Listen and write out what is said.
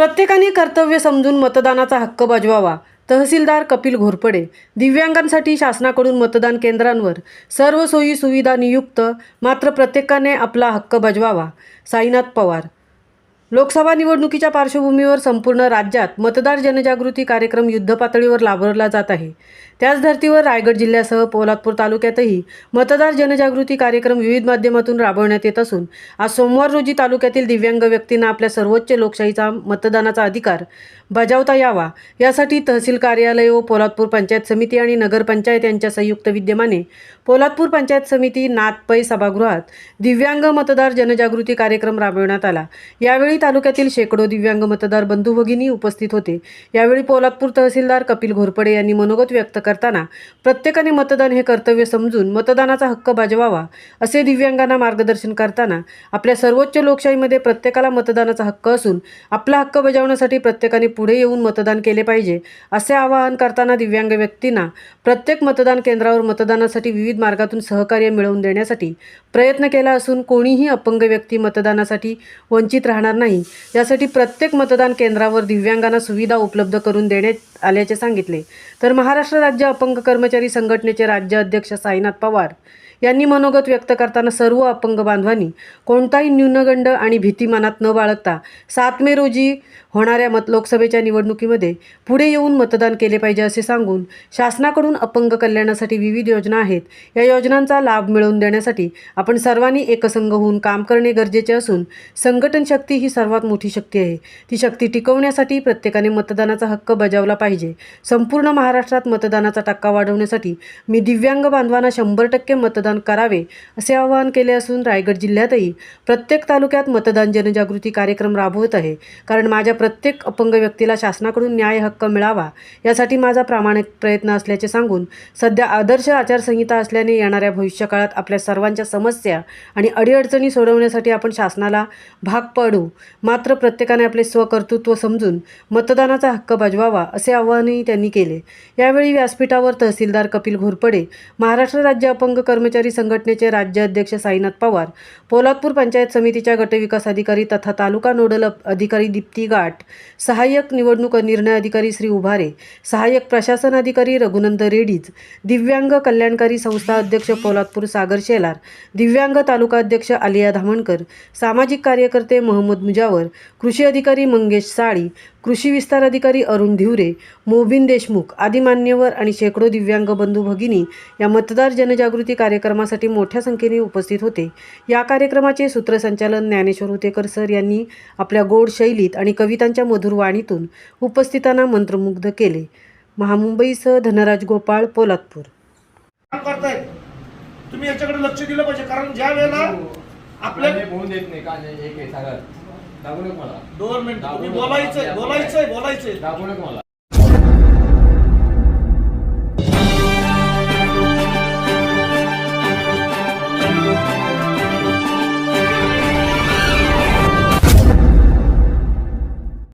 प्रत्येकाने कर्तव्य समजून मतदानाचा हक्क बजवावा. तहसीलदार कपिल घोरपडे. दिव्यांगांसाठी शासनाकडून मतदान केंद्रांवर सर्व सोयी सुविधा नियुक्त, मात्र प्रत्येकाने आपला हक्क बजवावा. साईनाथ पवार. लोकसभा निवडणुकीच्या पार्श्वभूमीवर संपूर्ण राज्यात मतदार जनजागृती कार्यक्रम युद्धपातळीवर राबवला जात आहे. त्याच धर्तीवर रायगड जिल्ह्यासह पोलादपूर तालुक्यातही मतदार जनजागृती कार्यक्रम विविध माध्यमातून राबवण्यात येत असून आज सोमवार रोजी तालुक्यातील दिव्यांग व्यक्तींना आपल्या सर्वोच्च लोकशाहीचा मतदानाचा अधिकार बजावता यावा यासाठी तहसील कार्यालय व पोलादपूर पंचायत समिती आणि नगरपंचायत यांच्या संयुक्त विद्यमाने पोलादपूर पंचायत समिती नाथपै सभागृहात दिव्यांग मतदार जनजागृती कार्यक्रम राबवण्यात आला. यावेळी तालुक्यातील शेकडो दिव्यांग मतदार बंधू भगिनी उपस्थित होते. यावेळी पोलादपूर तहसीलदार कपिल घोरपडे यांनी मनोगत व्यक्त करताना प्रत्येकाने मतदान हे कर्तव्य समजून मतदानाचा हक्क बजावावा असे दिव्यांगांना मार्गदर्शन करताना आपल्या सर्वोच्च लोकशाहीमध्ये प्रत्येकाला मतदानाचा हक्क असून आपला हक्क बजावण्यासाठी प्रत्येकाने पुढे येऊन मतदान केले पाहिजे असे आवाहन करताना दिव्यांग व्यक्तींना प्रत्येक मतदान केंद्रावर मतदानासाठी विविध मार्गातून सहकार्य मिळवून देण्यासाठी प्रयत्न केला असून कोणीही अपंग व्यक्ती मतदानासाठी वंचित राहणार नाही यासाठी प्रत्येक मतदान केंद्रावर दिव्यांगांना सुविधा उपलब्ध करून देण्यात आल्याचे सांगितले. तर महाराष्ट्र राज्य अपंग कर्मचारी संघटनेचे राज्य अध्यक्ष साईनाथ पवार यांनी मनोगत व्यक्त करताना सर्व अपंग बांधवांनी कोणताही न्यूनगंड आणि भीती मनात न बाळगता 7 मे रोजी होणाऱ्या लोकसभेच्या निवडणुकीमध्ये पुढे येऊन मतदान केले पाहिजे असे सांगून शासनाकडून अपंग कल्याणासाठी विविध योजना आहेत. या योजनांचा लाभ मिळवून देण्यासाठी आपण सर्वांनी एकसंघ होऊन काम करणे गरजेचे असून संघटन शक्ती ही सर्वात मोठी शक्ती आहे. ती शक्ती टिकवण्यासाठी प्रत्येकाने मतदानाचा हक्क बजावला पाहिजे. संपूर्ण महाराष्ट्रात मतदानाचा टक्का वाढवण्यासाठी मी दिव्यांग बांधवांना 100% मतदान करावे असे आवाहन केले असून रायगड जिल्ह्यातही प्रत्येक तालुक्यात मतदान जनजागृती कार्यक्रम राबवत आहे. कारण माझ्या प्रत्येक अपंग व्यक्तीला शासनाकडून न्याय हक्क मिळावा यासाठी माझा प्रामाणिक प्रयत्न असल्याचे सांगून सध्या आदर्श आचारसंहिता असल्याने येणाऱ्या भविष्यकाळात आपल्या सर्वांच्या समस्या आणि अडीअडचणी सोडवण्यासाठी आपण शासनाला भाग पाडू, मात्र प्रत्येकाने आपले स्वकर्तृत्व समजून मतदानाचा हक्क बजवावा असे आवाहनही त्यांनी केले. यावेळी व्यासपीठावर तहसीलदार कपिल घोरपडे, महाराष्ट्र राज्य अपंग कर्मचारी संघटनेचे राज्य अध्यक्ष साईनाथ पवार, पोलादपूर पंचायत समितीच्या गटविकास अधिकारी तथा तालुका नोडल अधिकारी दीप्ती घाट, सहाय्यक निवडणूक निर्णय अधिकारी श्री उभारे, सहाय्यक प्रशासन अधिकारी रघुनंद रेड्डीज, दिव्यांग कल्याणकारी संस्था अध्यक्ष पोलादपूर सागर शेलार, दिव्यांग तालुका अध्यक्ष आलिया धामणकर, सामाजिक कार्यकर्ते मोहम्मद मुजावर, कृषी अधिकारी मंगेश साळी, कृषी विस्तार अधिकारी अरुण धिवरे, मोबिन देशमुख आदी मान्यवर आणि शेकडो दिव्यांग बंधू भगिनी या मतदार जनजागृती कार्यक्रमासाठी मोठ्या संख्येने उपस्थित होते. या कार्यक्रमाचे सूत्रसंचालन ज्ञानेश्वर हुतेकर सर यांनी आपल्या गोड शैलीत आणि कवितांच्या मधुर वाणीतून उपस्थितांना मंत्रमुग्ध केले. महामुंबईसह धनराज गोपाळ, पोलादपूर. तुम्ही याच्याकडे लक्ष दिलं पाहिजे, कारण ज्या वेळेला आपल्याला फोन देत नाही का एक आहे सागर दाबू नका मला 2 मिनिट बोलायचंय दाबू नका मला.